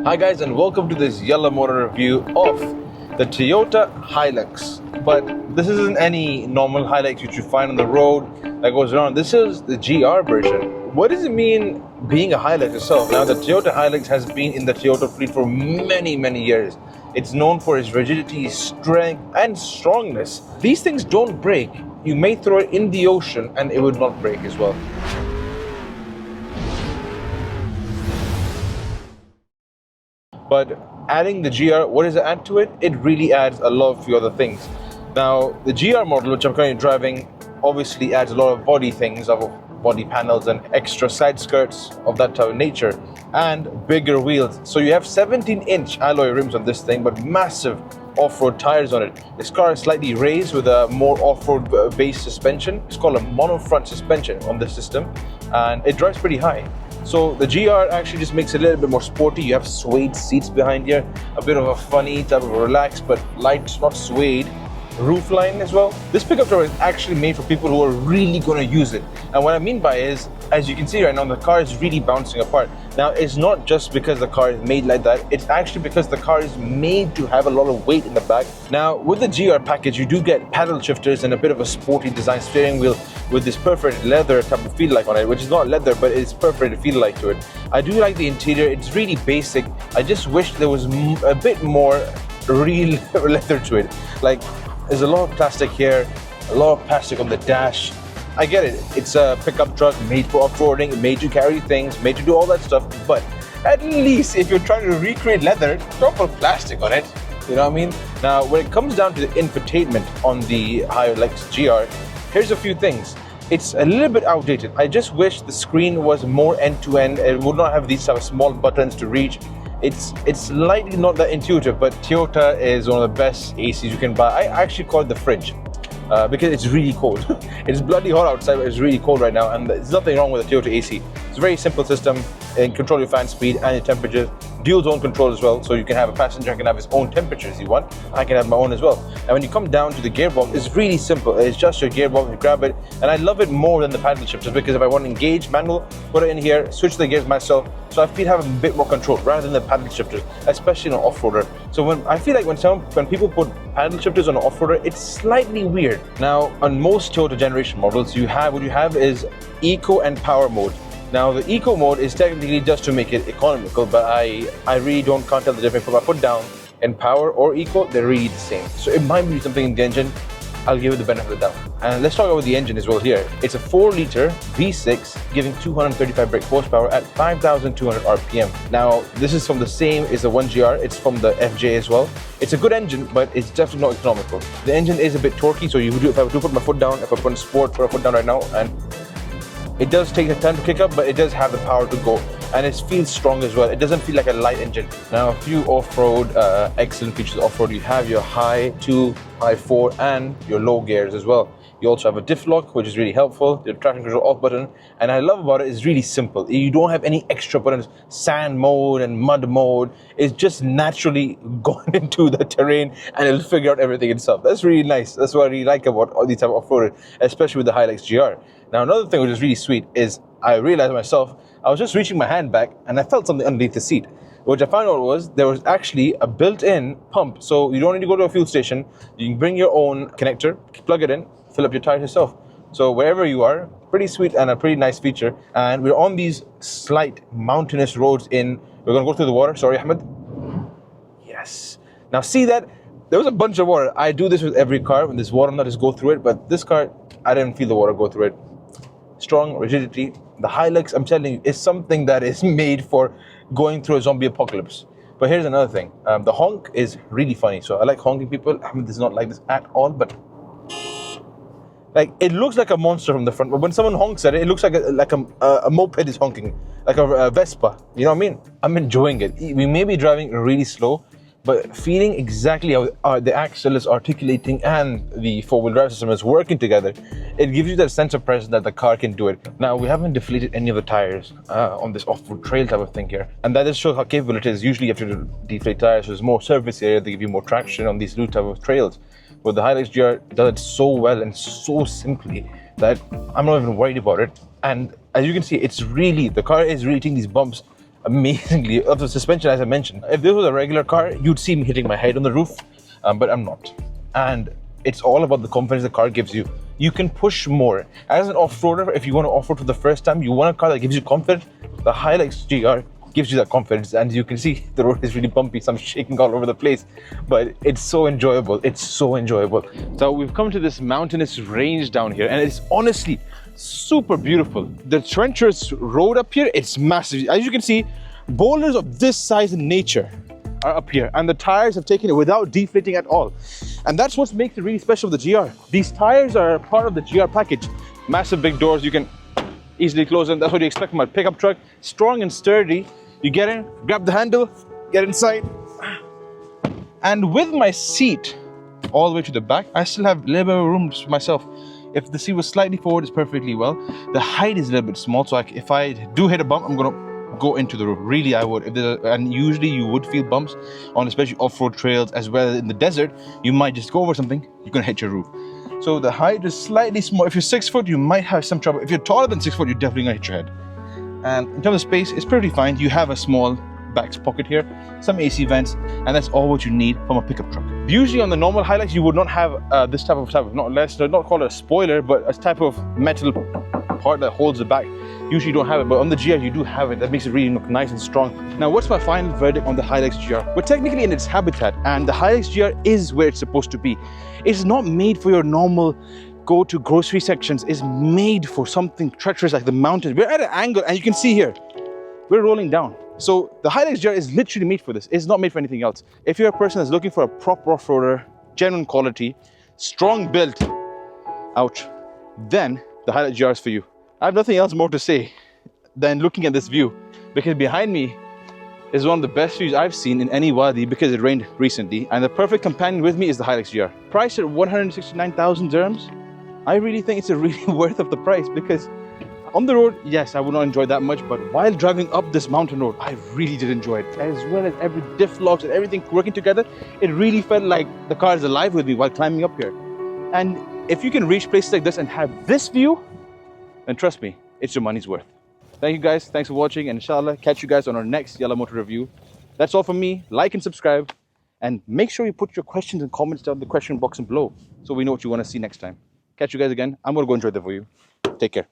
Hi guys, and welcome to this YallaMotor review of the Toyota Hilux. But this isn't any normal Hilux which you find on the road that goes around. This is the GR version. What does it mean being a Hilux itself? Now, the Toyota Hilux has been in the Toyota fleet for many years. It's known for its rigidity, strength, and strongness. These things don't break. You may throw it in the ocean and it would not break as well. But adding the GR, what does it add to it? It really adds a lot of few other things. Now, the GR model, which I'm currently driving, obviously adds a lot of body things, of body panels and extra side skirts of that type of nature, and bigger wheels. So you have 17-inch alloy rims on this thing, but massive off-road tires on it. This car is slightly raised with a more off-road based suspension. It's called a monofront suspension on this system, and it drives pretty high. So the GR actually just makes it a little bit more sporty. You have suede seats behind here, a bit of a funny type of relaxed but light, not suede, roofline as well. This pickup truck is actually made for people who are really going to use it. And what I mean by is, as you can see right now, the car is really bouncing apart. Now, it's not just because the car is made like that, it's actually because the car is made to have a lot of weight in the back. Now, with the GR package, you do get paddle shifters and a bit of a sporty design steering wheel with this perforated leather type of feel like on it, which is not leather, but it's perforated feel like to it. I do like the interior. It's really basic. I just wish there was a bit more real leather to it. Like, there's a lot of plastic here, a lot of plastic on the dash. I get it, it's a pickup truck made for off-roading, made to carry things, made to do all that stuff, but at least if you're trying to recreate leather, don't put plastic on it, you know what I mean? Now, when it comes down to the infotainment on the Hilux GR, here's a few things. It's a little bit outdated. I just wish the screen was more end-to-end. It would not have these type of small buttons to reach. It's slightly not that intuitive, but Toyota is one of the best ACs you can buy. I actually call it the fridge. Because it's really cold. It's bloody hot outside, but it's really cold right now, and there's nothing wrong with the Toyota AC. It's a very simple system, and control your fan speed and your temperature. Dual zone control as well, so you can have a passenger can have his own temperature if you want. I can have my own as well. And when you come down to the gearbox, it's really simple. It's just your gearbox, you grab it, and I love it more than the paddle shifters, because if I want to engage manual, put it in here, switch the gears myself, so I feel have a bit more control rather than the paddle shifters, especially on an off-roader. So I feel like when people put paddle shifters on an off-roader, it's slightly weird. Now, on most Toyota generation models, what you have is Eco and Power mode. Now, the Eco mode is technically just to make it economical, but I really can't tell the difference. If I put down in Power or Eco, they're really the same. So it might be something in the engine. I'll give it the benefit of the doubt. And let's talk about the engine as well here. It's a 4-liter V6 giving 235 brake horsepower at 5,200 RPM. Now, this is from the same as the 1GR. It's from the FJ as well. It's a good engine, but it's definitely not economical. The engine is a bit torquey, so if I do put my foot down, if I put in sport, put my foot down right now, and it does take a time to kick up, but it does have the power to go, and it feels strong as well. It doesn't feel like a light engine. Now, a few off-road excellent features off-road. You have your high 2, high 4, and your low gears as well. You also have a diff lock, which is really helpful. The traction control off button, and I love about it is really simple. You don't have any extra buttons, sand mode and mud mode. It's just naturally going into the terrain, and it'll figure out everything itself. That's really nice. That's what I really like about all these type of off-road, especially with the Hilux GR. Now, another thing which is really sweet is I realized myself, I was just reaching my hand back and I felt something underneath the seat. Which I found out was there was actually a built-in pump. So you don't need to go to a fuel station. You can bring your own connector, plug it in, fill up your tires yourself. So wherever you are, pretty sweet and a pretty nice feature. And we're on these slight mountainous roads we're gonna go through the water. Sorry, Ahmed. Yes. Now see that? There was a bunch of water. I do this with every car when there's water, not just go through it. But this car, I didn't feel the water go through it. Strong rigidity. The Hilux, I'm telling you, is something that is made for going through a zombie apocalypse. But here's another thing. The honk is really funny. So I like honking people. Ahmed does not like this at all, but like it looks like a monster from the front. But when someone honks at it, it looks like a moped is honking, like a Vespa. You know what I mean? I'm enjoying it. We may be driving really slow, but feeling exactly how the axle is articulating and the four-wheel drive system is working together, it gives you that sense of presence that the car can do it. Now, we haven't deflated any of the tires on this off-road trail type of thing here, and that just shows how capable it is. Usually you have to deflate tires, so there's more surface area, they give you more traction on these new type of trails. But the Hilux GR does it so well and so simply that I'm not even worried about it. And as you can see, the car is really taking these bumps amazingly. Of the suspension, as I mentioned, if this was a regular car, you'd see me hitting my head on the roof, but I'm not. And it's all about the confidence the car gives you. You can push more. As an off-roader, if you want to off-road for the first time, you want a car that gives you confidence, the Hilux GR gives you that confidence. And you can see the road is really bumpy, so I'm shaking all over the place, but it's so enjoyable. It's so enjoyable. So we've come to this mountainous range down here, and it's honestly super beautiful. The treacherous road up here, it's massive. As you can see, boulders of this size in nature are up here, and the tires have taken it without deflating at all. And that's what makes it really special with the GR. These tires are part of the GR package. Massive big doors, you can easily close them. That's what you expect from a pickup truck. Strong and sturdy. You get in, grab the handle, get inside. And with my seat all the way to the back, I still have a little bit of room for myself. If the seat was slightly forward, it's perfectly well. The height is a little bit small, so if I do hit a bump, I'm gonna go into the roof. Really, I would. And usually you would feel bumps on especially off-road trails, as well as in the desert. You might just go over something, you're gonna hit your roof. So the height is slightly small. If you're 6 foot, you might have some trouble. If you're taller than 6 foot, you're definitely gonna hit your head. And in terms of space, it's pretty fine. You have a small back pocket here, some AC vents, and that's all what you need from a pickup truck. Usually on the normal Hilux, you would not have this type of not call it a spoiler, but a type of metal part that holds the back. Usually you don't have it, but on the GR you do have it. That makes it really look nice and strong. Now, what's my final verdict on the Hilux GR? We're technically in its habitat, and the Hilux GR is where it's supposed to be. It's not made for your normal go-to grocery sections. It's made for something treacherous like the mountains. We're at an angle, and you can see here, we're rolling down. So the Hilux GR is literally made for this. It's not made for anything else. If you're a person that's looking for a proper off-roader, genuine quality, strong build, ouch, then the Hilux GR is for you. I have nothing else more to say than looking at this view, because behind me is one of the best views I've seen in any wadi, because it rained recently, and the perfect companion with me is the Hilux GR. Priced at 169,000 dirhams, I really think it's a really worth of the price, because on the road, yes, I would not enjoy that much, but while driving up this mountain road, I really did enjoy it. As well as every diff locks and everything working together, it really felt like the car is alive with me while climbing up here. And if you can reach places like this and have this view, then trust me, it's your money's worth. Thank you guys, thanks for watching, and inshallah, catch you guys on our next YallaMotor review. That's all from me. Like and subscribe, and make sure you put your questions and comments down in the question box below, so we know what you want to see next time. Catch you guys again. I'm gonna go enjoy the view. Take care.